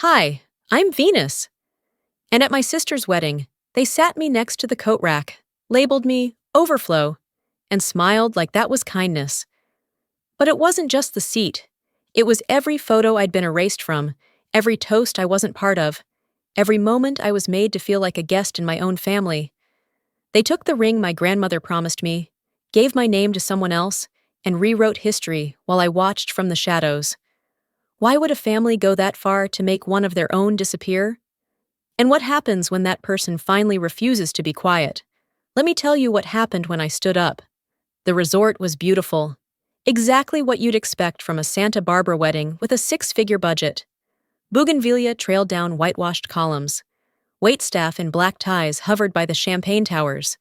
Hi, I'm Venus. And at my sister's wedding, they sat me next to the coat rack, labeled me overflow, and smiled like that was kindness. But it wasn't just the seat. It was every photo I'd been erased from, every toast I wasn't part of, every moment I was made to feel like a guest in my own family. They took the ring my grandmother promised me, gave my name to someone else, and rewrote history while I watched from the shadows. Why would a family go that far to make one of their own disappear? And what happens when that person finally refuses to be quiet? Let me tell you what happened when I stood up. The resort was beautiful. Exactly what you'd expect from a Santa Barbara wedding with a six-figure budget. Bougainvillea trailed down whitewashed columns. Waitstaff in black ties hovered by the champagne towers.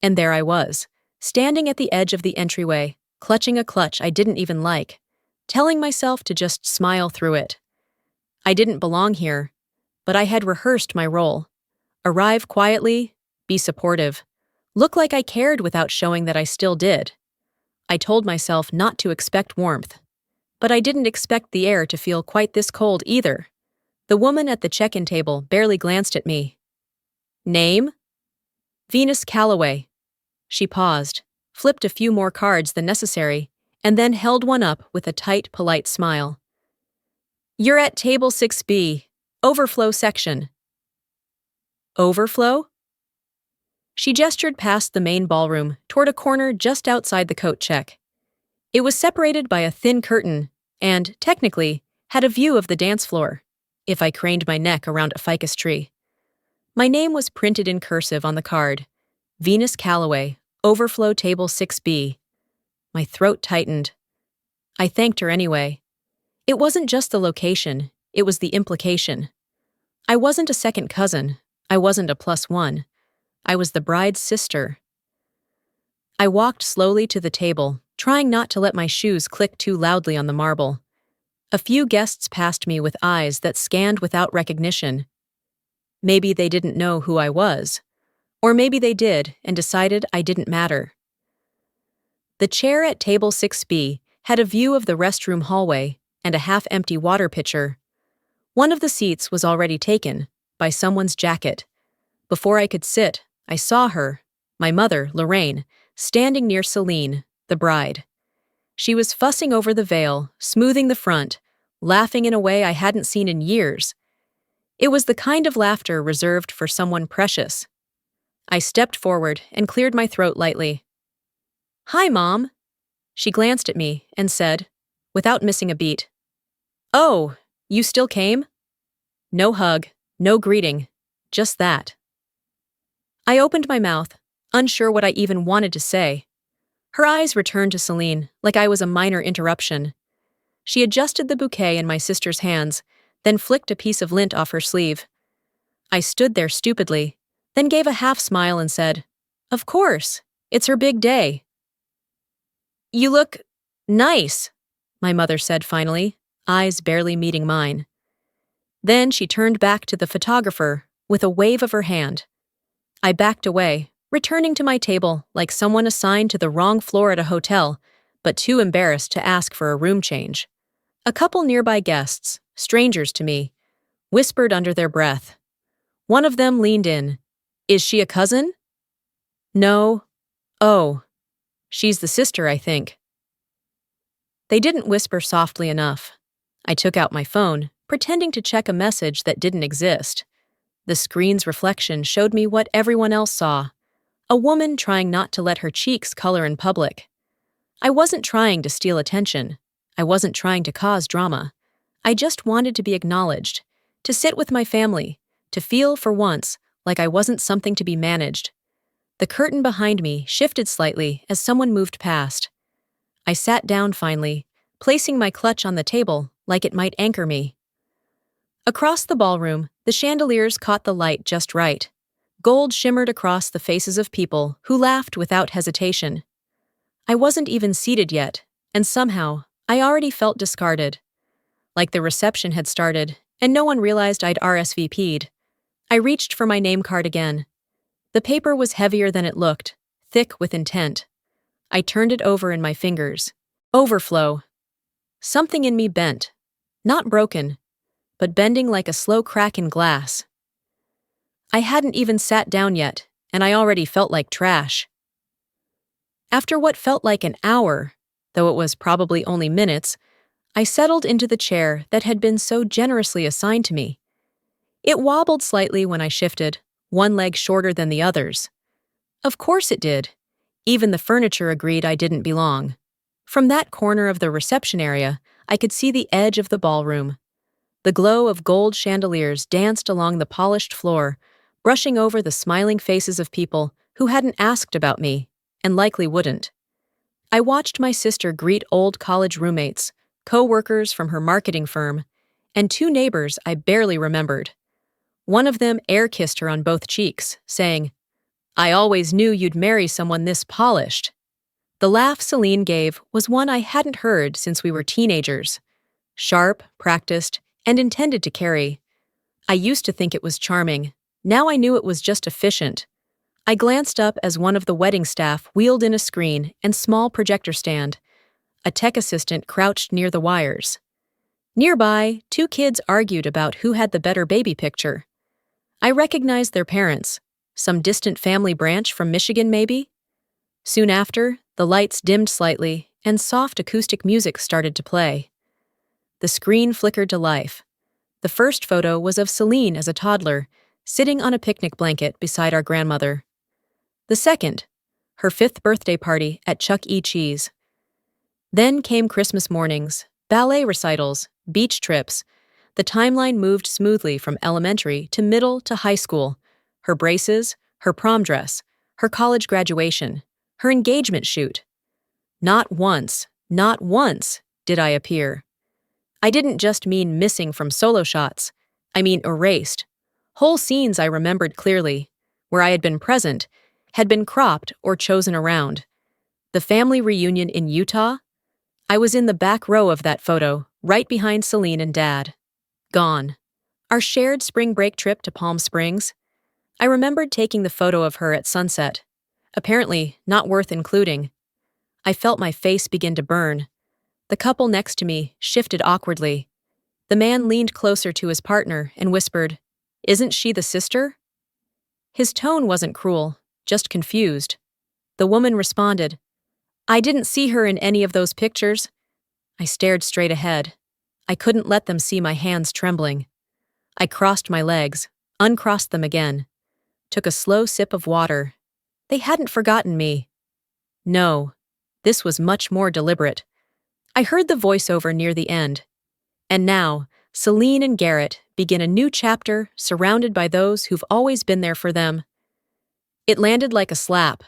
And there I was, standing at the edge of the entryway, clutching a clutch I didn't even like, telling myself to just smile through it. I didn't belong here, but I had rehearsed my role. Arrive quietly, be supportive, look like I cared without showing that I still did. I told myself not to expect warmth, but I didn't expect the air to feel quite this cold either. The woman at the check-in table barely glanced at me. Name? Venus Calloway. She paused, flipped a few more cards than necessary, and then held one up with a tight, polite smile. You're at table 6B, overflow section. Overflow? She gestured past the main ballroom toward a corner just outside the coat check. It was separated by a thin curtain and, technically, had a view of the dance floor, if I craned my neck around a ficus tree. My name was printed in cursive on the card. Venus Calloway, overflow table 6B. My throat tightened. I thanked her anyway. It wasn't just the location, it was the implication. I wasn't a second cousin. I wasn't a +1. I was the bride's sister. I walked slowly to the table, trying not to let my shoes click too loudly on the marble. A few guests passed me with eyes that scanned without recognition. Maybe they didn't know who I was. Or maybe they did and decided I didn't matter. The chair at table 6B had a view of the restroom hallway and a half-empty water pitcher. One of the seats was already taken, by someone's jacket. Before I could sit, I saw her, my mother, Lorraine, standing near Celine, the bride. She was fussing over the veil, smoothing the front, laughing in a way I hadn't seen in years. It was the kind of laughter reserved for someone precious. I stepped forward and cleared my throat lightly. Hi, Mom. She glanced at me and said, without missing a beat, Oh, you still came? No hug, no greeting, just that. I opened my mouth, unsure what I even wanted to say. Her eyes returned to Celine, like I was a minor interruption. She adjusted the bouquet in my sister's hands, then flicked a piece of lint off her sleeve. I stood there stupidly, then gave a half-smile and said, Of course, it's her big day. You look nice, my mother said finally, eyes barely meeting mine. Then she turned back to the photographer with a wave of her hand. I backed away, returning to my table like someone assigned to the wrong floor at a hotel, but too embarrassed to ask for a room change. A couple nearby guests, strangers to me, whispered under their breath. One of them leaned in. Is she a cousin? No. Oh. She's the sister, I think. They didn't whisper softly enough. I took out my phone, pretending to check a message that didn't exist. The screen's reflection showed me what everyone else saw. A woman trying not to let her cheeks color in public. I wasn't trying to steal attention. I wasn't trying to cause drama. I just wanted to be acknowledged, to sit with my family, to feel, for once, like I wasn't something to be managed. The curtain behind me shifted slightly as someone moved past. I sat down finally, placing my clutch on the table like it might anchor me. Across the ballroom, the chandeliers caught the light just right. Gold shimmered across the faces of people who laughed without hesitation. I wasn't even seated yet, and somehow, I already felt discarded. Like the reception had started, and no one realized I'd RSVP'd. I reached for my name card again. The paper was heavier than it looked, thick with intent. I turned it over in my fingers. Overflow. Something in me bent. Not broken. but bending like a slow crack in glass. I hadn't even sat down yet, and I already felt like trash. After what felt like an hour, though it was probably only minutes, I settled into the chair that had been so generously assigned to me. It wobbled slightly when I shifted, one leg shorter than the others. Of course it did. Even the furniture agreed I didn't belong. From that corner of the reception area, I could see the edge of the ballroom. The glow of gold chandeliers danced along the polished floor, brushing over the smiling faces of people who hadn't asked about me, and likely wouldn't. I watched my sister greet old college roommates, co-workers from her marketing firm, and two neighbors I barely remembered. One of them air-kissed her on both cheeks, saying, "I always knew you'd marry someone this polished." The laugh Celine gave was one I hadn't heard since we were teenagers. Sharp, practiced, and intended to carry. I used to think it was charming. Now I knew it was just efficient. I glanced up as one of the wedding staff wheeled in a screen and small projector stand. A tech assistant crouched near the wires. Nearby, two kids argued about who had the better baby picture. I recognized their parents. Some distant family branch from Michigan, maybe? Soon after, the lights dimmed slightly and soft acoustic music started to play. The screen flickered to life. The first photo was of Celine as a toddler, sitting on a picnic blanket beside our grandmother. The second, her 5th birthday party at Chuck E. Cheese. Then came Christmas mornings, ballet recitals, beach trips. The timeline moved smoothly from elementary to middle to high school. Her braces, her prom dress, her college graduation, her engagement shoot. Not once did I appear. I didn't just mean missing from solo shots. I mean erased. Whole scenes I remembered clearly, where I had been present, had been cropped or chosen around. The family reunion in Utah? I was in the back row of that photo, right behind Celine and Dad. Gone. Our shared spring break trip to Palm Springs? I remembered taking the photo of her at sunset. Apparently, not worth including. I felt my face begin to burn. The couple next to me shifted awkwardly. The man leaned closer to his partner and whispered, "Isn't she the sister?" His tone wasn't cruel, just confused. The woman responded, "I didn't see her in any of those pictures." I stared straight ahead. I couldn't let them see my hands trembling. I crossed my legs, uncrossed them again, took a slow sip of water. They hadn't forgotten me. No, this was much more deliberate. I heard the voiceover near the end. And now, Celine and Garrett begin a new chapter surrounded by those who've always been there for them. It landed like a slap.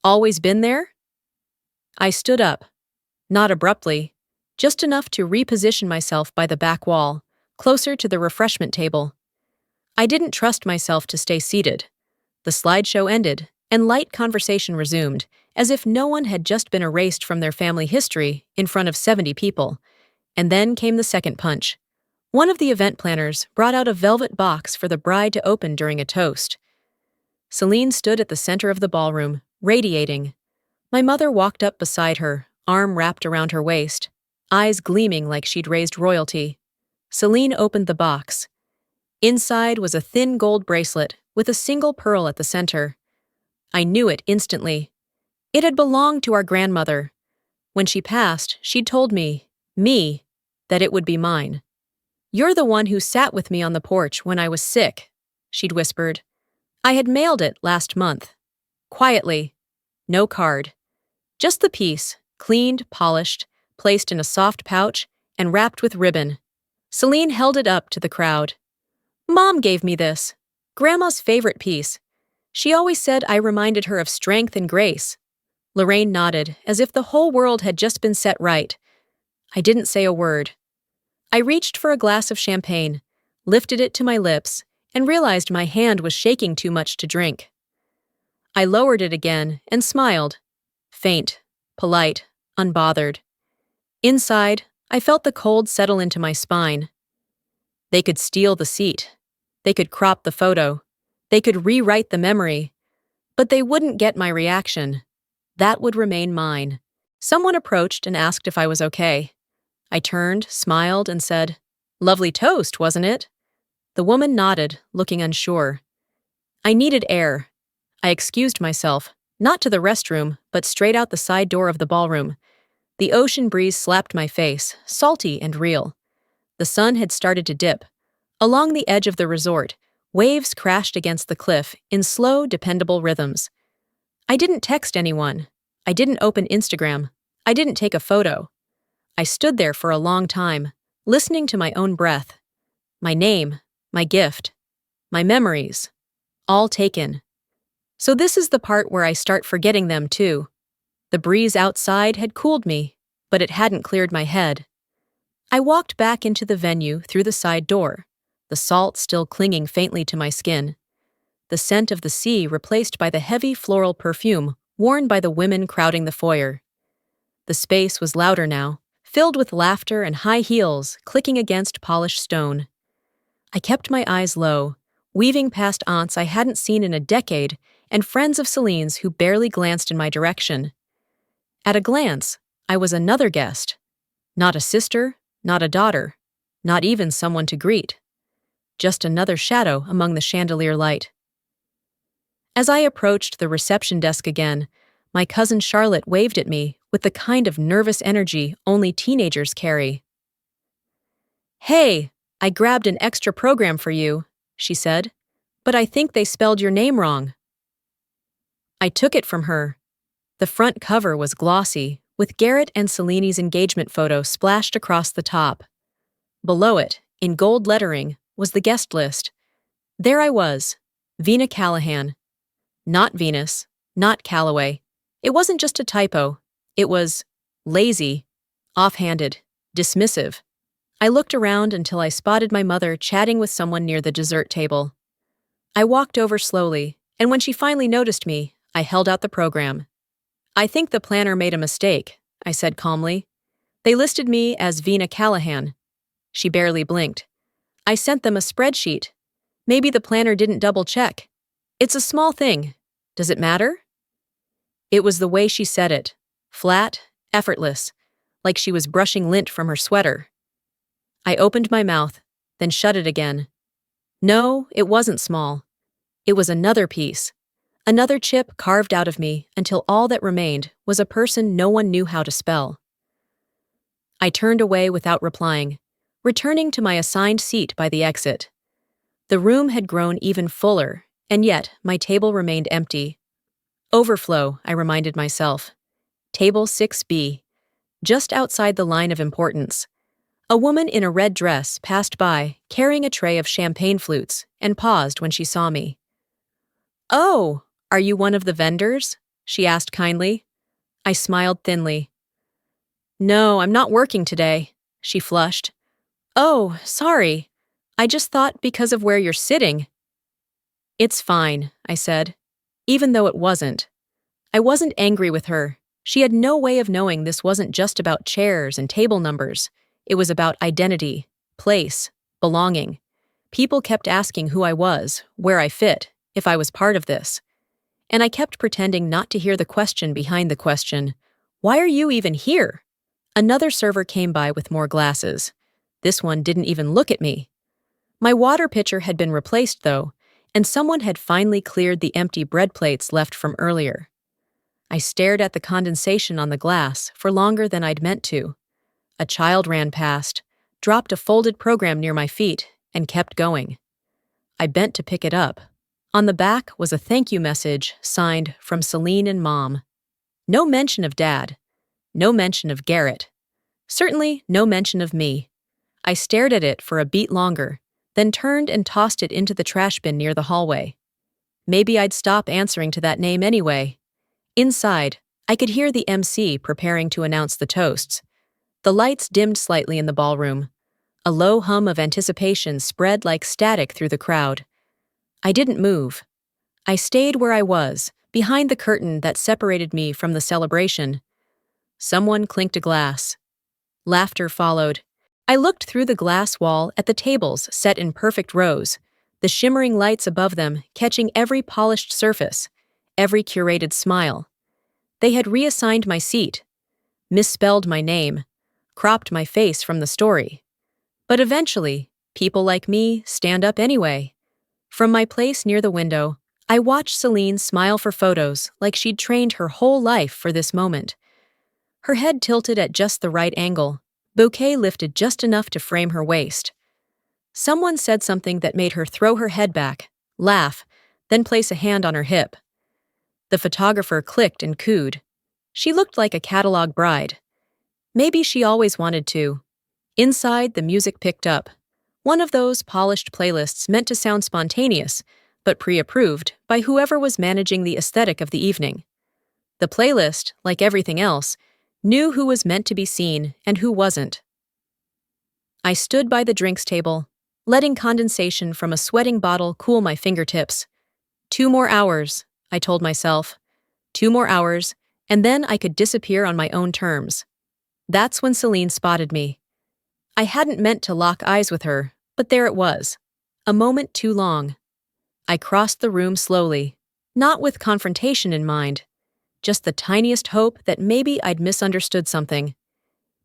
Always been there? I stood up. Not abruptly, just enough to reposition myself by the back wall, closer to the refreshment table. I didn't trust myself to stay seated. The slideshow ended, and light conversation resumed, as if no one had just been erased from their family history in front of 70 people. And then came the second punch. One of the event planners brought out a velvet box for the bride to open during a toast. Celine stood at the center of the ballroom, radiating. My mother walked up beside her, arm wrapped around her waist, eyes gleaming like she'd raised royalty. Celine opened the box. Inside was a thin gold bracelet with a single pearl at the center. I knew it instantly. It had belonged to our grandmother. When she passed, she'd told me, that it would be mine. "You're the one who sat with me on the porch when I was sick," she'd whispered. I had mailed it last month. Quietly. No card. Just the piece, cleaned, polished, placed in a soft pouch, and wrapped with ribbon. Celine held it up to the crowd. "Mom gave me this. Grandma's favorite piece. She always said I reminded her of strength and grace." Lorraine nodded, as if the whole world had just been set right. I didn't say a word. I reached for a glass of champagne, lifted it to my lips, and realized my hand was shaking too much to drink. I lowered it again and smiled. Faint, polite, unbothered. Inside, I felt the cold settle into my spine. They could steal the seat. They could crop the photo. They could rewrite the memory. But they wouldn't get my reaction. That would remain mine. Someone approached and asked if I was okay. I turned, smiled, and said, Lovely toast, wasn't it? The woman nodded, looking unsure. I needed air. I excused myself, not to the restroom, but straight out the side door of the ballroom. The ocean breeze slapped my face, salty and real. The sun had started to dip. Along the edge of the resort, waves crashed against the cliff in slow, dependable rhythms. I didn't text anyone. I didn't open Instagram. I didn't take a photo. I stood there for a long time, listening to my own breath. My name, my gift, my memories, all taken. So this is the part where I start forgetting them too. The breeze outside had cooled me, but it hadn't cleared my head. I walked back into the venue through the side door, the salt still clinging faintly to my skin. The scent of the sea replaced by the heavy floral perfume worn by the women crowding the foyer. The space was louder now, filled with laughter and high heels clicking against polished stone. I kept my eyes low, weaving past aunts I hadn't seen in a decade and friends of Celine's who barely glanced in my direction. At a glance, I was another guest. Not a sister, not a daughter, not even someone to greet. Just another shadow among the chandelier light. As I approached the reception desk again, my cousin Charlotte waved at me with the kind of nervous energy only teenagers carry. "Hey, I grabbed an extra program for you," she said, "but I think they spelled your name wrong." I took it from her. The front cover was glossy, with Garrett and Celine's engagement photo splashed across the top. Below it, in gold lettering, was the guest list. There I was, Vina Callahan. Not Venus, not Calloway. It wasn't just a typo. It was lazy, offhanded, dismissive. I looked around until I spotted my mother chatting with someone near the dessert table. I walked over slowly, and when she finally noticed me, I held out the program. "I think the planner made a mistake," I said calmly. "They listed me as Vina Callahan." She barely blinked. "I sent them a spreadsheet. Maybe the planner didn't double-check. It's a small thing. Does it matter?" It was the way she said it. Flat, effortless, like she was brushing lint from her sweater. I opened my mouth, then shut it again. No, it wasn't small. It was another piece. Another chip carved out of me until all that remained was a person no one knew how to spell. I turned away without replying, returning to my assigned seat by the exit. The room had grown even fuller, and yet my table remained empty. Overflow, I reminded myself. Table 6B, just outside the line of importance. A woman in a red dress passed by, carrying a tray of champagne flutes, and paused when she saw me. "Oh, are you one of the vendors?" she asked kindly. I smiled thinly. "No, I'm not working today," she flushed. "Oh, sorry. I just thought because of where you're sitting." "It's fine," I said, even though it wasn't. I wasn't angry with her. She had no way of knowing this wasn't just about chairs and table numbers. It was about identity, place, belonging. People kept asking who I was, where I fit, if I was part of this. And I kept pretending not to hear the question behind the question. "Why are you even here?" Another server came by with more glasses. This one didn't even look at me. My water pitcher had been replaced, though, and someone had finally cleared the empty bread plates left from earlier. I stared at the condensation on the glass for longer than I'd meant to. A child ran past, dropped a folded program near my feet, and kept going. I bent to pick it up. On the back was a thank you message signed from Celine and Mom. No mention of Dad. No mention of Garrett. Certainly no mention of me. I stared at it for a beat longer, then turned and tossed it into the trash bin near the hallway. Maybe I'd stop answering to that name anyway. Inside, I could hear the MC preparing to announce the toasts. The lights dimmed slightly in the ballroom. A low hum of anticipation spread like static through the crowd. I didn't move. I stayed where I was, behind the curtain that separated me from the celebration. Someone clinked a glass. Laughter followed. I looked through the glass wall at the tables set in perfect rows, the shimmering lights above them catching every polished surface, every curated smile. They had reassigned my seat, misspelled my name, cropped my face from the story. But eventually, people like me stand up anyway. From my place near the window, I watched Celine smile for photos like she'd trained her whole life for this moment. Her head tilted at just the right angle, bouquet lifted just enough to frame her waist. Someone said something that made her throw her head back, laugh, then place a hand on her hip. The photographer clicked and cooed. She looked like a catalog bride. Maybe she always wanted to. Inside, the music picked up. One of those polished playlists meant to sound spontaneous, but pre-approved by whoever was managing the aesthetic of the evening. The playlist, like everything else, knew who was meant to be seen and who wasn't. I stood by the drinks table, letting condensation from a sweating bottle cool my fingertips. 2 more hours, I told myself. 2 more hours, and then I could disappear on my own terms. That's when Celine spotted me. I hadn't meant to lock eyes with her, but there it was. A moment too long. I crossed the room slowly, not with confrontation in mind, just the tiniest hope that maybe I'd misunderstood something.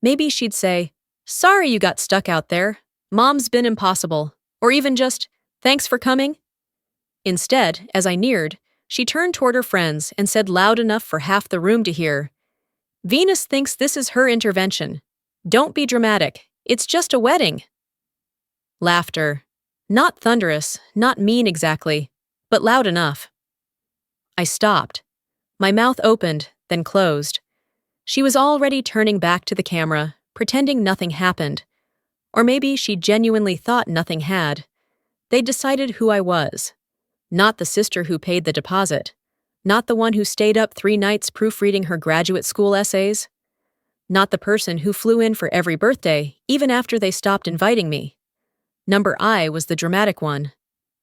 Maybe she'd say, "Sorry you got stuck out there. Mom's been impossible." Or even just, "Thanks for coming." Instead, as I neared, she turned toward her friends and said loud enough for half the room to hear, "Venus thinks this is her intervention. Don't be dramatic. It's just a wedding." Laughter. Not thunderous, not mean exactly, but loud enough. I stopped. My mouth opened, then closed. She was already turning back to the camera, pretending nothing happened. Or maybe she genuinely thought nothing had. They'd decided who I was. Not the sister who paid the deposit. Not the one who stayed up 3 nights proofreading her graduate school essays. Not the person who flew in for every birthday, even after they stopped inviting me. Number I was the dramatic one.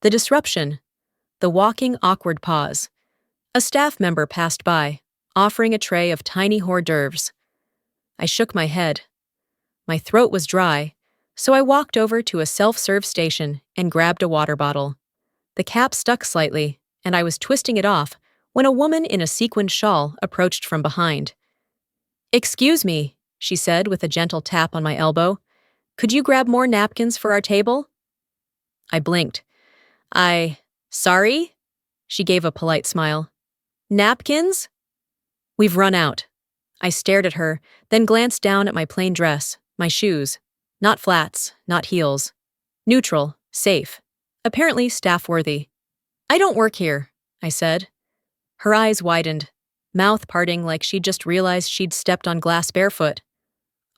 The disruption. The walking awkward pause. A staff member passed by, offering a tray of tiny hors d'oeuvres. I shook my head. My throat was dry, so I walked over to a self-serve station and grabbed a water bottle. The cap stuck slightly, and I was twisting it off when a woman in a sequined shawl approached from behind. "Excuse me," she said with a gentle tap on my elbow. "Could you grab more napkins for our table?" I blinked. Sorry?" She gave a polite smile. "Napkins?" "We've run out." I stared at her, then glanced down at my plain dress, my shoes. Not flats, not heels. Neutral, safe. Apparently staff-worthy. "I don't work here," I said. Her eyes widened, mouth parting like she'd just realized she'd stepped on glass barefoot.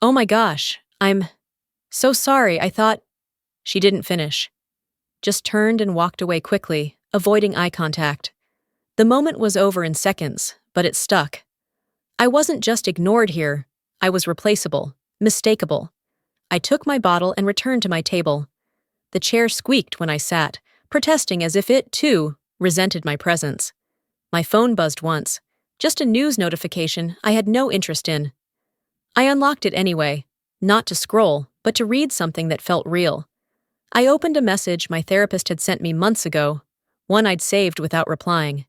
"Oh my gosh, I'm so sorry, I thought—" She didn't finish. Just turned and walked away quickly, avoiding eye contact. The moment was over in seconds, but it stuck. I wasn't just ignored here. I was replaceable, mistakable. I took my bottle and returned to my table. The chair squeaked when I sat, protesting as if it, too, resented my presence. My phone buzzed once, just a news notification I had no interest in. I unlocked it anyway, not to scroll, but to read something that felt real. I opened a message my therapist had sent me months ago, one I'd saved without replying.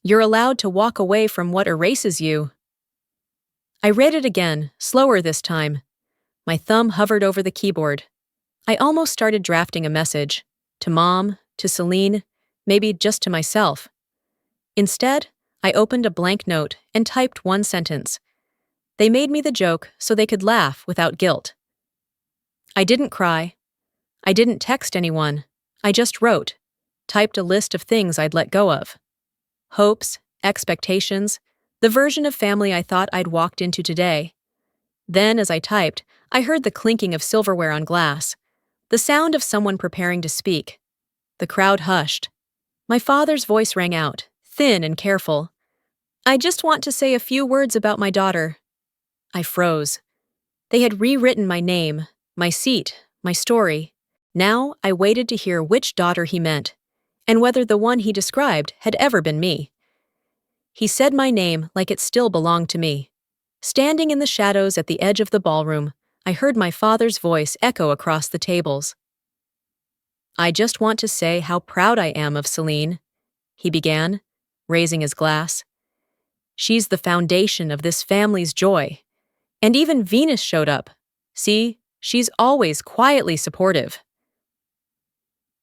"You're allowed to walk away from what erases you." I read it again, slower this time. My thumb hovered over the keyboard. I almost started drafting a message. To Mom, to Celine, maybe just to myself. Instead, I opened a blank note and typed one sentence. They made me the joke so they could laugh without guilt. I didn't cry. I didn't text anyone. I just wrote, typed a list of things I'd let go of. Hopes, expectations, the version of family I thought I'd walked into today. Then, as I typed, I heard the clinking of silverware on glass, the sound of someone preparing to speak. The crowd hushed. My father's voice rang out, thin and careful. "I just want to say a few words about my daughter." I froze. They had rewritten my name, my seat, my story. Now I waited to hear which daughter he meant, and whether the one he described had ever been me. He said my name like it still belonged to me. Standing in the shadows at the edge of the ballroom, I heard my father's voice echo across the tables. "I just want to say how proud I am of Celine," he began, raising his glass. "She's the foundation of this family's joy. And even Venus showed up. See, She's always quietly supportive."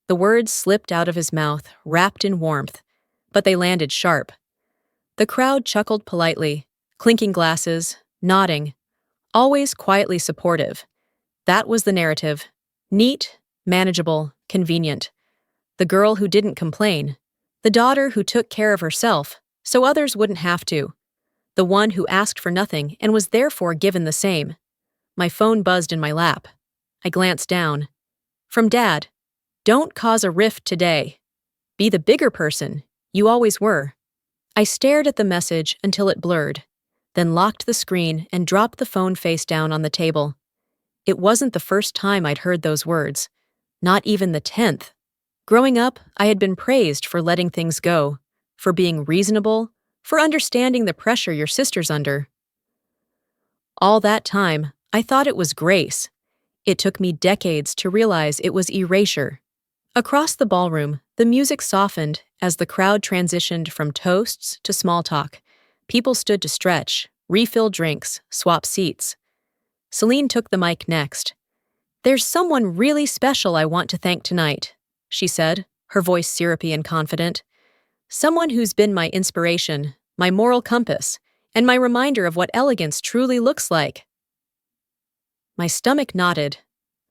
The words slipped out of his mouth, wrapped in warmth, but they landed sharp. The crowd chuckled politely, clinking glasses, nodding, always quietly supportive. That was the narrative. Neat, manageable, convenient. The girl who didn't complain. The daughter who took care of herself, so others wouldn't have to. The one who asked for nothing and was therefore given the same. My phone buzzed in my lap. I glanced down. From Dad. "Don't cause a rift today. Be the bigger person. You always were." I stared at the message until it blurred, then locked the screen and dropped the phone face down on the table. It wasn't the first time I'd heard those words. Not even the 10th. Growing up, I had been praised for letting things go, for being reasonable, for understanding the pressure your sister's under. All that time, I thought it was grace. It took me decades to realize it was erasure. Across the ballroom, the music softened as the crowd transitioned from toasts to small talk. People stood to stretch, refill drinks, swap seats. Celine took the mic next. "There's someone really special I want to thank tonight," she said, her voice syrupy and confident. "Someone who's been my inspiration, my moral compass, and my reminder of what elegance truly looks like." My stomach knotted.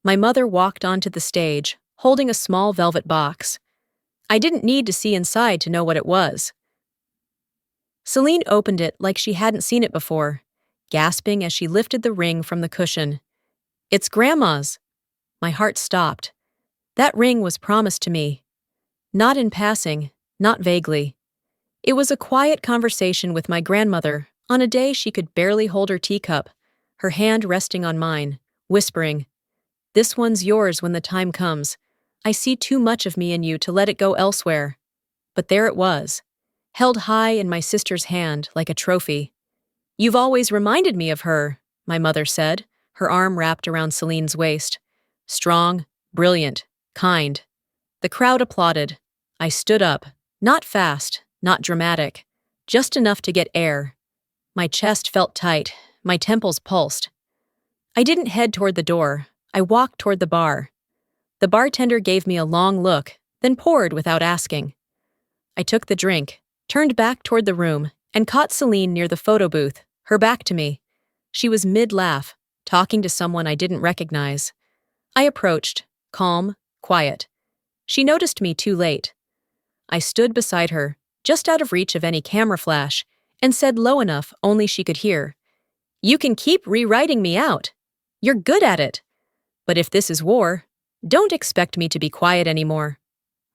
My mother walked onto the stage, holding a small velvet box. I didn't need to see inside to know what it was. Celine opened it like she hadn't seen it before, gasping as she lifted the ring from the cushion. "It's Grandma's." My heart stopped. That ring was promised to me. Not in passing, not vaguely. It was a quiet conversation with my grandmother on a day she could barely hold her teacup, her hand resting on mine, whispering, "This one's yours when the time comes. I see too much of me in you to let it go elsewhere." But there it was, held high in my sister's hand like a trophy. "You've always reminded me of her," my mother said, her arm wrapped around Celine's waist. Strong, brilliant, kind. The crowd applauded. I stood up, not fast, not dramatic, just enough to get air. My chest felt tight, my temples pulsed. I didn't head toward the door. I walked toward the bar. The bartender gave me a long look, then poured without asking. I took the drink, turned back toward the room, and caught Celine near the photo booth, her back to me. She was mid-laugh, talking to someone I didn't recognize. I approached, calm, quiet. She noticed me too late. I stood beside her, just out of reach of any camera flash, and said low enough only she could hear, "You can keep rewriting me out. You're good at it. But if this is war, don't expect me to be quiet anymore."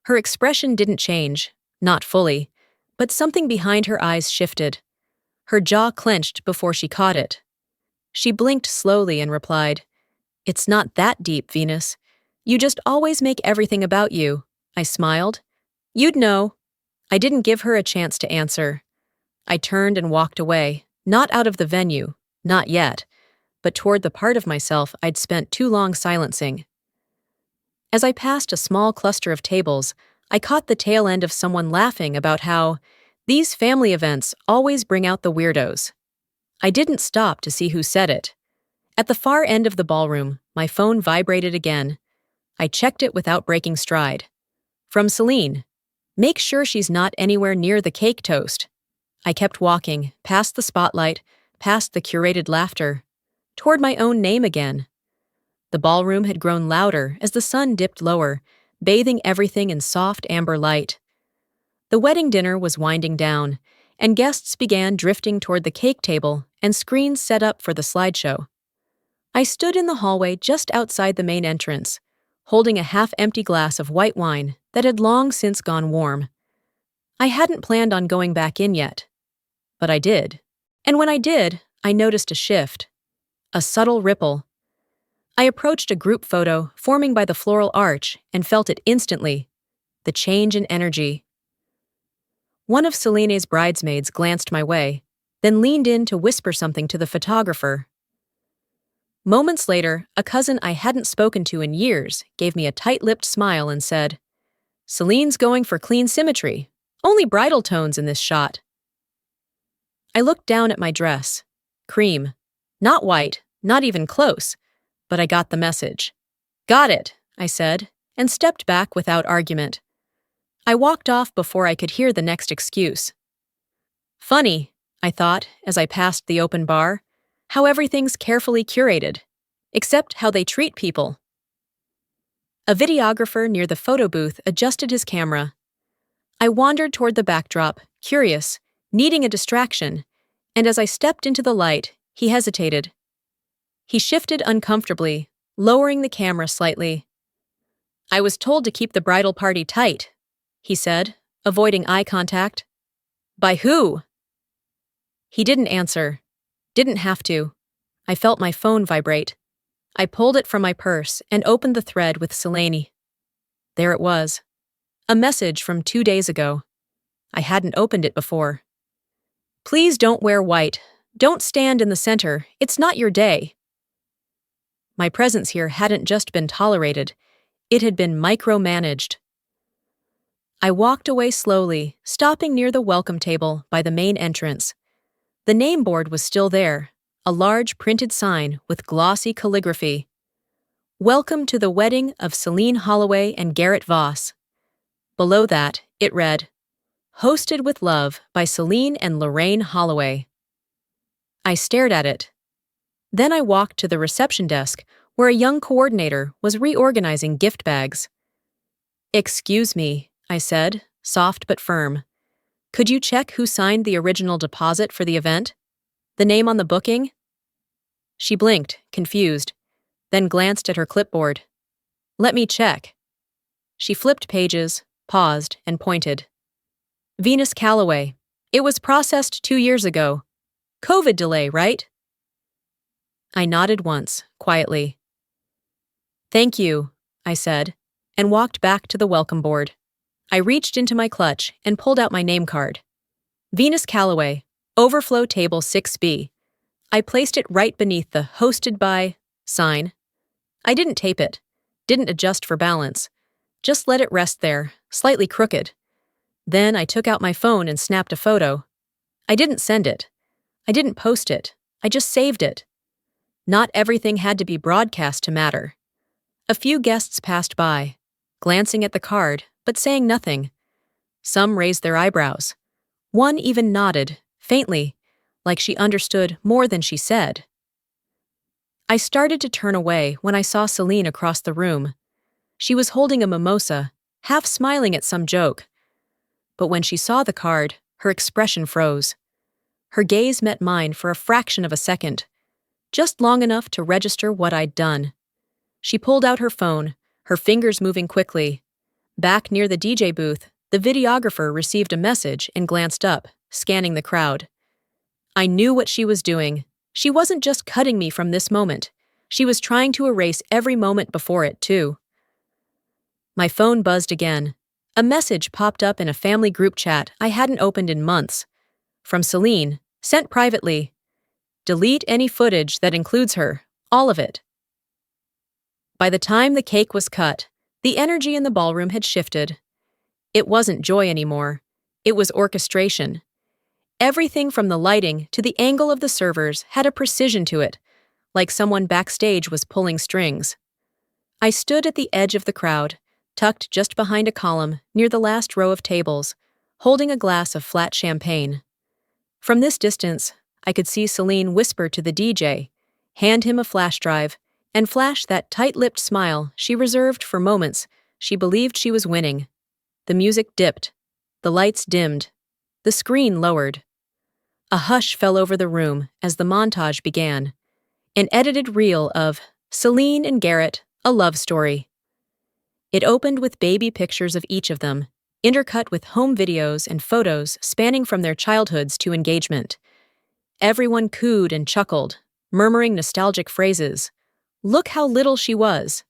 Her expression didn't change, not fully, but something behind her eyes shifted. Her jaw clenched before she caught it. She blinked slowly and replied, "It's not that deep, Venus. You just always make everything about you." I smiled. "You'd know." I didn't give her a chance to answer. I turned and walked away, not out of the venue, not yet, but toward the part of myself I'd spent too long silencing. As I passed a small cluster of tables, I caught the tail end of someone laughing about how these family events always bring out the weirdos. I didn't stop to see who said it. At the far end of the ballroom, my phone vibrated again. I checked it without breaking stride. From Celine. "Make sure she's not anywhere near the cake toast." I kept walking, past the spotlight, past the curated laughter, toward my own name again. The ballroom had grown louder as the sun dipped lower, bathing everything in soft amber light. The wedding dinner was winding down, and guests began drifting toward the cake table and screens set up for the slideshow. I stood in the hallway just outside the main entrance, holding a half-empty glass of white wine that had long since gone warm. I hadn't planned on going back in yet, but I did. And when I did, I noticed a shift. A subtle ripple. I approached a group photo forming by the floral arch and felt it instantly. The change in energy. One of Celine's bridesmaids glanced my way, then leaned in to whisper something to the photographer. Moments later, a cousin I hadn't spoken to in years gave me a tight-lipped smile and said, "Celine's going for clean symmetry. Only bridal tones in this shot." I looked down at my dress. Cream. Not white, not even close, but I got the message. Got it, I said, and stepped back without argument. I walked off before I could hear the next excuse. Funny, I thought as I passed the open bar, how everything's carefully curated, except how they treat people. A videographer near the photo booth adjusted his camera. I wandered toward the backdrop, curious, needing a distraction, and as I stepped into the light, he hesitated. He shifted uncomfortably, lowering the camera slightly. I was told to keep the bridal party tight, he said, avoiding eye contact. By who? He didn't answer. Didn't have to. I felt my phone vibrate. I pulled it from my purse and opened the thread with Selene. There it was. A message from 2 days ago. I hadn't opened it before. Please don't wear white. Don't stand in the center. It's not your day. My presence here hadn't just been tolerated. It had been micromanaged. I walked away slowly, stopping near the welcome table by the main entrance. The name board was still there, a large printed sign with glossy calligraphy. Welcome to the wedding of Celine Holloway and Garrett Voss. Below that, it read, Hosted with love by Celine and Lorraine Holloway. I stared at it. Then I walked to the reception desk where a young coordinator was reorganizing gift bags. Excuse me, I said, soft but firm. Could you check who signed the original deposit for the event? The name on the booking? She blinked, confused, then glanced at her clipboard. Let me check. She flipped pages, paused, and pointed. Venus Calloway. It was processed 2 years ago. COVID delay, right? I nodded once, quietly. Thank you, I said, and walked back to the welcome board. I reached into my clutch and pulled out my name card. Venus Calloway, Overflow Table 6B. I placed it right beneath the Hosted by sign. I didn't tape it, didn't adjust for balance, just let it rest there, slightly crooked. Then I took out my phone and snapped a photo. I didn't send it. I didn't post it. I just saved it. Not everything had to be broadcast to matter. A few guests passed by, glancing at the card, but saying nothing. Some raised their eyebrows. One even nodded, faintly, like she understood more than she said. I started to turn away when I saw Celine across the room. She was holding a mimosa, half smiling at some joke. But when she saw the card, her expression froze. Her gaze met mine for a fraction of a second, just long enough to register what I'd done. She pulled out her phone, her fingers moving quickly. Back near the DJ booth, the videographer received a message and glanced up, scanning the crowd. I knew what she was doing. She wasn't just cutting me from this moment. She was trying to erase every moment before it, too. My phone buzzed again. A message popped up in a family group chat I hadn't opened in months. From Celine, sent privately. Delete any footage that includes her, all of it. By the time the cake was cut, the energy in the ballroom had shifted. It wasn't joy anymore. It was orchestration. Everything from the lighting to the angle of the servers had a precision to it, like someone backstage was pulling strings. I stood at the edge of the crowd, tucked just behind a column near the last row of tables, holding a glass of flat champagne. From this distance, I could see Celine whisper to the DJ, hand him a flash drive, and flash that tight-lipped smile she reserved for moments she believed she was winning. The music dipped. The lights dimmed. The screen lowered. A hush fell over the room as the montage began. An edited reel of Celine and Garrett, a love story. It opened with baby pictures of each of them, intercut with home videos and photos spanning from their childhoods to engagement. Everyone cooed and chuckled, murmuring nostalgic phrases. Look how little she was.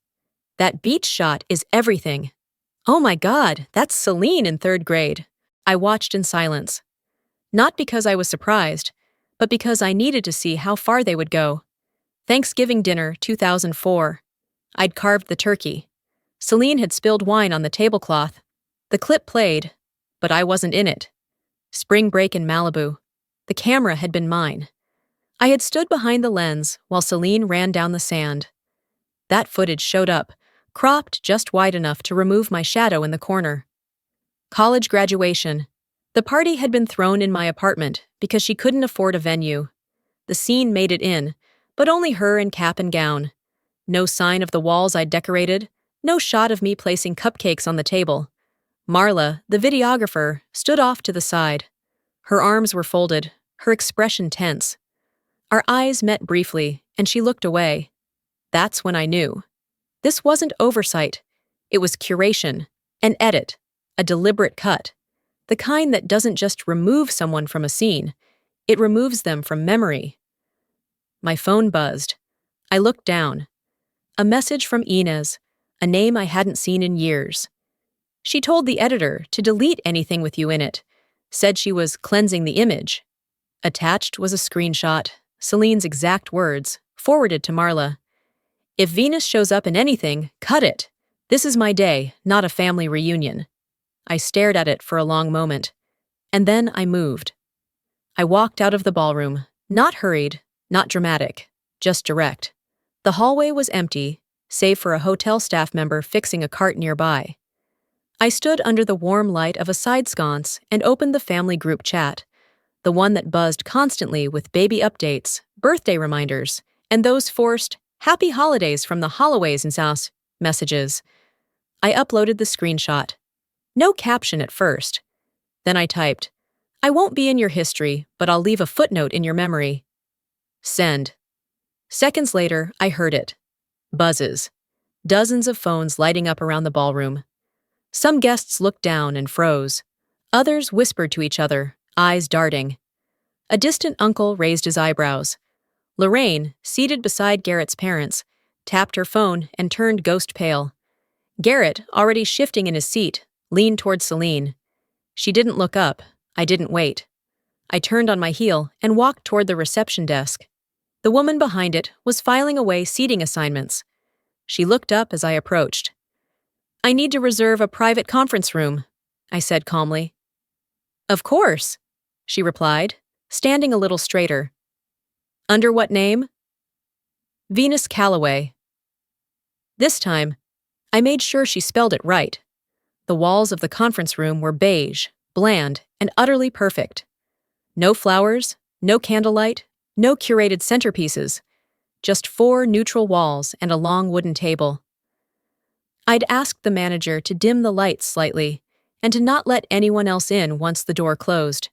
That beach shot is everything. Oh my God, that's Celine in 3rd grade. I watched in silence. Not because I was surprised, but because I needed to see how far they would go. Thanksgiving dinner 2004. I'd carved the turkey. Celine had spilled wine on the tablecloth. The clip played, but I wasn't in it. Spring break in Malibu. The camera had been mine. I had stood behind the lens while Celine ran down the sand. That footage showed up, cropped just wide enough to remove my shadow in the corner. College graduation. The party had been thrown in my apartment because she couldn't afford a venue. The scene made it in, but only her in cap and gown. No sign of the walls I'd decorated, no shot of me placing cupcakes on the table. Marla, the videographer, stood off to the side. Her arms were folded, her expression tense. Our eyes met briefly, and she looked away. That's when I knew. This wasn't oversight. It was curation, an edit, a deliberate cut. The kind that doesn't just remove someone from a scene, it removes them from memory. My phone buzzed. I looked down. A message from Inez, a name I hadn't seen in years. She told the editor to delete anything with you in it, said she was cleansing the image. Attached was a screenshot, Celine's exact words, forwarded to Marla. If Venus shows up in anything, cut it. This is my day, not a family reunion. I stared at it for a long moment. And then I moved. I walked out of the ballroom, not hurried, not dramatic, just direct. The hallway was empty, save for a hotel staff member fixing a cart nearby. I stood under the warm light of a side sconce and opened the family group chat, the one that buzzed constantly with baby updates, birthday reminders, and those forced "Happy Holidays from the Holloways and South" messages. I uploaded the screenshot. No caption at first. Then I typed, "I won't be in your history, but I'll leave a footnote in your memory." Send. Seconds later, I heard it. Buzzes. Dozens of phones lighting up around the ballroom. Some guests looked down and froze. Others whispered to each other, eyes darting. A distant uncle raised his eyebrows. Lorraine, seated beside Garrett's parents, tapped her phone and turned ghost pale. Garrett, already shifting in his seat, leaned toward Celine. She didn't look up. I didn't wait. I turned on my heel and walked toward the reception desk. The woman behind it was filing away seating assignments. She looked up as I approached. "I need to reserve a private conference room," I said calmly. "Of course," she replied, standing a little straighter. "Under what name?" "Venus Calloway." This time, I made sure she spelled it right. The walls of the conference room were beige, bland, and utterly perfect. No flowers, no candlelight, no curated centerpieces, just 4 neutral walls and a long wooden table. I'd asked the manager to dim the lights slightly and to not let anyone else in once the door closed.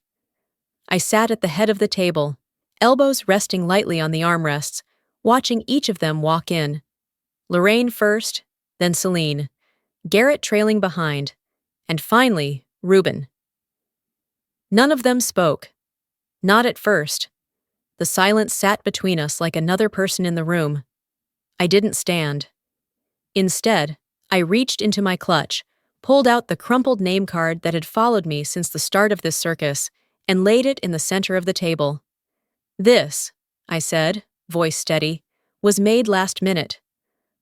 I sat at the head of the table, elbows resting lightly on the armrests, watching each of them walk in. Lorraine first, then Celine, Garrett trailing behind, and finally, Reuben. None of them spoke. Not at first. The silence sat between us like another person in the room. I didn't stand. Instead, I reached into my clutch, pulled out the crumpled name card that had followed me since the start of this circus, and laid it in the center of the table. "This," I said, voice steady, "was made last minute.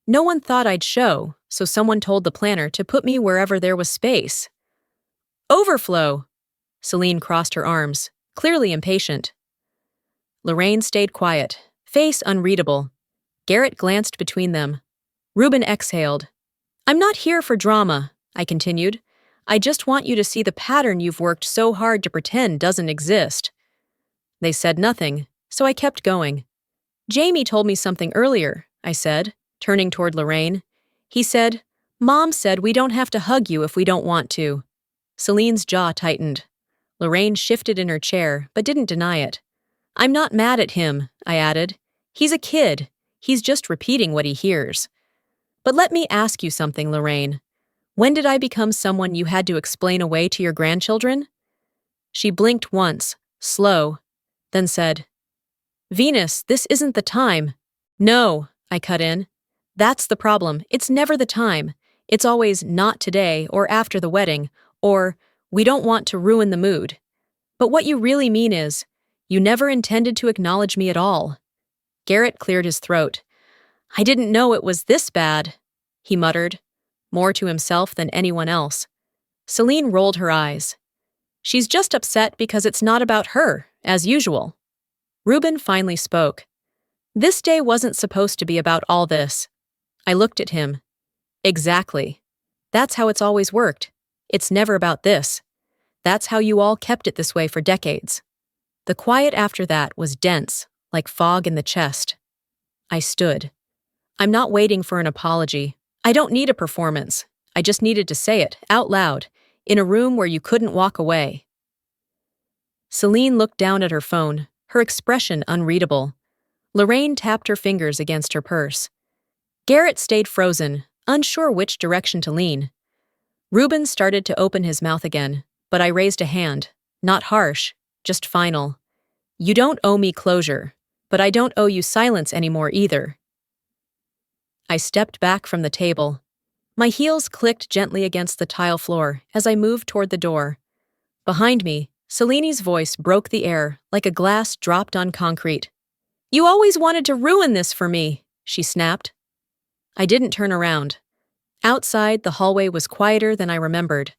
No one thought I'd show, so someone told the planner to put me wherever there was space." "Overflow!" Celine crossed her arms, clearly impatient. Lorraine stayed quiet, face unreadable. Garrett glanced between them. Reuben exhaled. "I'm not here for drama," I continued. "I just want you to see the pattern you've worked so hard to pretend doesn't exist." They said nothing, so I kept going. "Jamie told me something earlier," I said, turning toward Lorraine. "He said, 'Mom said we don't have to hug you if we don't want to.'" Celine's jaw tightened. Lorraine shifted in her chair, but didn't deny it. "I'm not mad at him," I added. "He's a kid. He's just repeating what he hears." "But let me ask you something, Lorraine. When did I become someone you had to explain away to your grandchildren?" She blinked once, slow, then said, "Venus, this isn't the time." "No," I cut in. "That's the problem. It's never the time. It's always not today or after the wedding, or we don't want to ruin the mood. But what you really mean is, you never intended to acknowledge me at all." Garrett cleared his throat. "I didn't know it was this bad," he muttered, more to himself than anyone else. Celine rolled her eyes. "She's just upset because it's not about her, as usual." Reuben finally spoke. "This day wasn't supposed to be about all this." I looked at him. Exactly. That's how it's always worked. It's never about this. That's how you all kept it this way for decades. The quiet after that was dense, like fog in the chest. I stood. I'm not waiting for an apology. I don't need a performance. I just needed to say it, out loud, in a room where you couldn't walk away. Celine looked down at her phone, her expression unreadable. Lorraine tapped her fingers against her purse. Garrett stayed frozen, unsure which direction to lean. Reuben started to open his mouth again, but I raised a hand, not harsh, just final. You don't owe me closure, but I don't owe you silence anymore either. I stepped back from the table. My heels clicked gently against the tile floor as I moved toward the door. Behind me, Celine's voice broke the air like a glass dropped on concrete. You always wanted to ruin this for me, she snapped. I didn't turn around. Outside, the hallway was quieter than I remembered.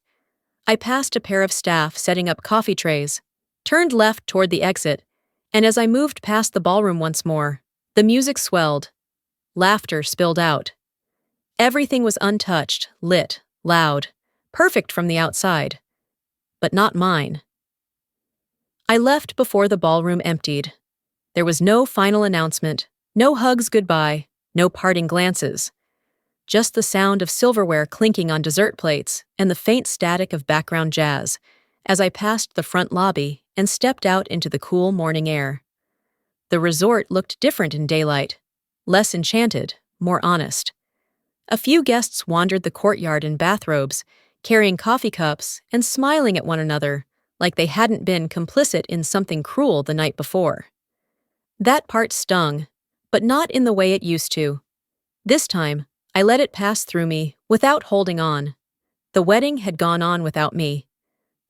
I passed a pair of staff setting up coffee trays, turned left toward the exit, and as I moved past the ballroom once more, the music swelled. Laughter spilled out. Everything was untouched, lit, loud, perfect from the outside. But not mine. I left before the ballroom emptied. There was no final announcement, no hugs goodbye, no parting glances. Just the sound of silverware clinking on dessert plates and the faint static of background jazz as I passed the front lobby and stepped out into the cool morning air. The resort looked different in daylight, less enchanted, more honest. A few guests wandered the courtyard in bathrobes, carrying coffee cups and smiling at one another like they hadn't been complicit in something cruel the night before. That part stung, but not in the way it used to. This time, I let it pass through me without holding on. The wedding had gone on without me.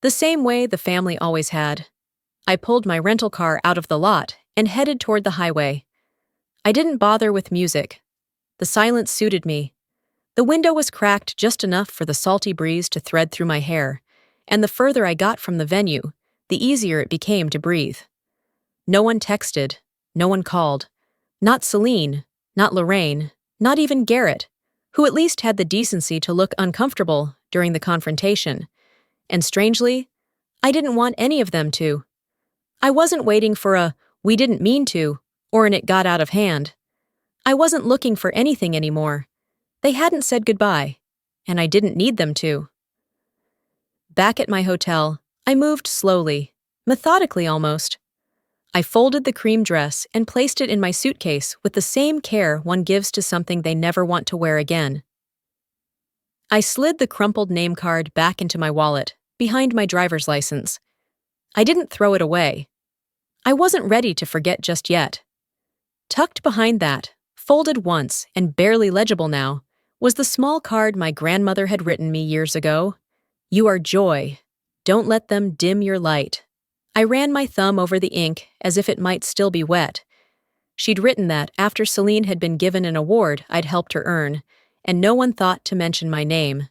The same way the family always had. I pulled my rental car out of the lot and headed toward the highway. I didn't bother with music. The silence suited me. The window was cracked just enough for the salty breeze to thread through my hair, and the further I got from the venue, the easier it became to breathe. No one texted, no one called. Not Celine, not Lorraine, not even Garrett, who at least had the decency to look uncomfortable during the confrontation. And strangely, I didn't want any of them to. I wasn't waiting for a "we didn't mean to" or an "it got out of hand." I wasn't looking for anything anymore. They hadn't said goodbye, and I didn't need them to. Back at my hotel, I moved slowly, methodically almost. I folded the cream dress and placed it in my suitcase with the same care one gives to something they never want to wear again. I slid the crumpled name card back into my wallet, behind my driver's license. I didn't throw it away. I wasn't ready to forget just yet. Tucked behind that, folded once and barely legible now, was the small card my grandmother had written me years ago. You are joy. Don't let them dim your light. I ran my thumb over the ink as if it might still be wet. She'd written that after Celine had been given an award I'd helped her earn, and no one thought to mention my name.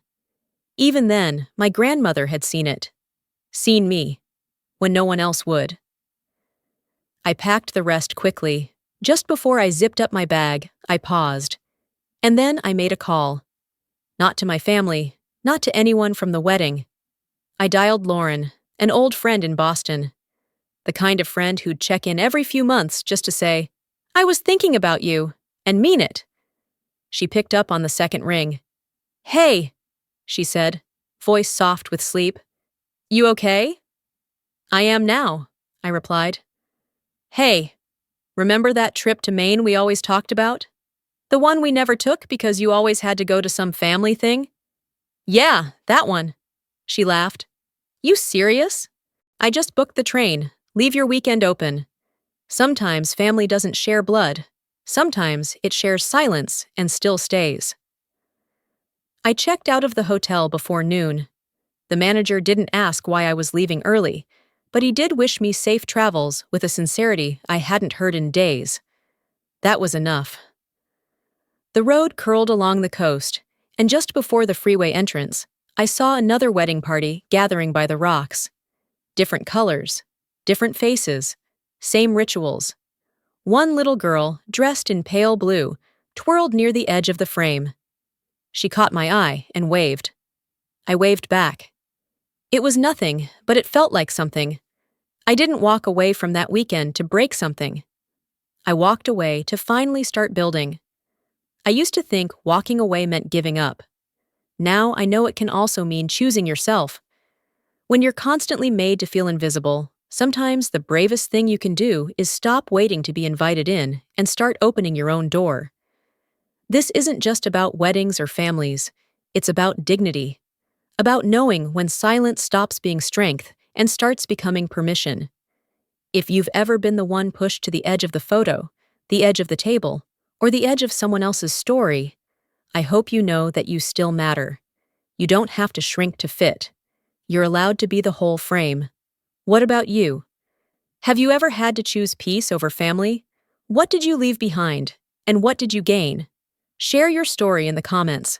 Even then, my grandmother had seen it. Seen me, when no one else would. I packed the rest quickly. Just before I zipped up my bag, I paused. And then I made a call. Not to my family, not to anyone from the wedding. I dialed Lauren, an old friend in Boston. The kind of friend who'd check in every few months just to say, I was thinking about you, and mean it. She picked up on the second ring. Hey, she said, voice soft with sleep. You okay? I am now, I replied. Hey, remember that trip to Maine we always talked about? The one we never took because you always had to go to some family thing? Yeah, that one. She laughed. You serious? I just booked the train. Leave your weekend open. Sometimes family doesn't share blood. Sometimes it shares silence and still stays. I checked out of the hotel before noon. The manager didn't ask why I was leaving early, but he did wish me safe travels with a sincerity I hadn't heard in days. That was enough. The road curled along the coast, and just before the freeway entrance, I saw another wedding party gathering by the rocks. Different colors, different faces, same rituals. One little girl, dressed in pale blue, twirled near the edge of the frame. She caught my eye and waved. I waved back. It was nothing, but it felt like something. I didn't walk away from that weekend to break something. I walked away to finally start building. I used to think walking away meant giving up. Now I know it can also mean choosing yourself. When you're constantly made to feel invisible, sometimes the bravest thing you can do is stop waiting to be invited in and start opening your own door. This isn't just about weddings or families. It's about dignity. About knowing when silence stops being strength and starts becoming permission. If you've ever been the one pushed to the edge of the photo, the edge of the table, or the edge of someone else's story, I hope you know that you still matter. You don't have to shrink to fit. You're allowed to be the whole frame. What about you? Have you ever had to choose peace over family? What did you leave behind? And what did you gain? Share your story in the comments.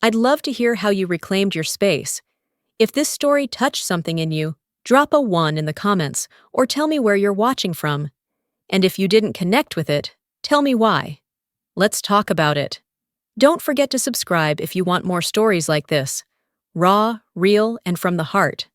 I'd love to hear how you reclaimed your space. If this story touched something in you, drop a 1 in the comments or tell me where you're watching from. And if you didn't connect with it, tell me why. Let's talk about it. Don't forget to subscribe if you want more stories like this. Raw, real, and from the heart.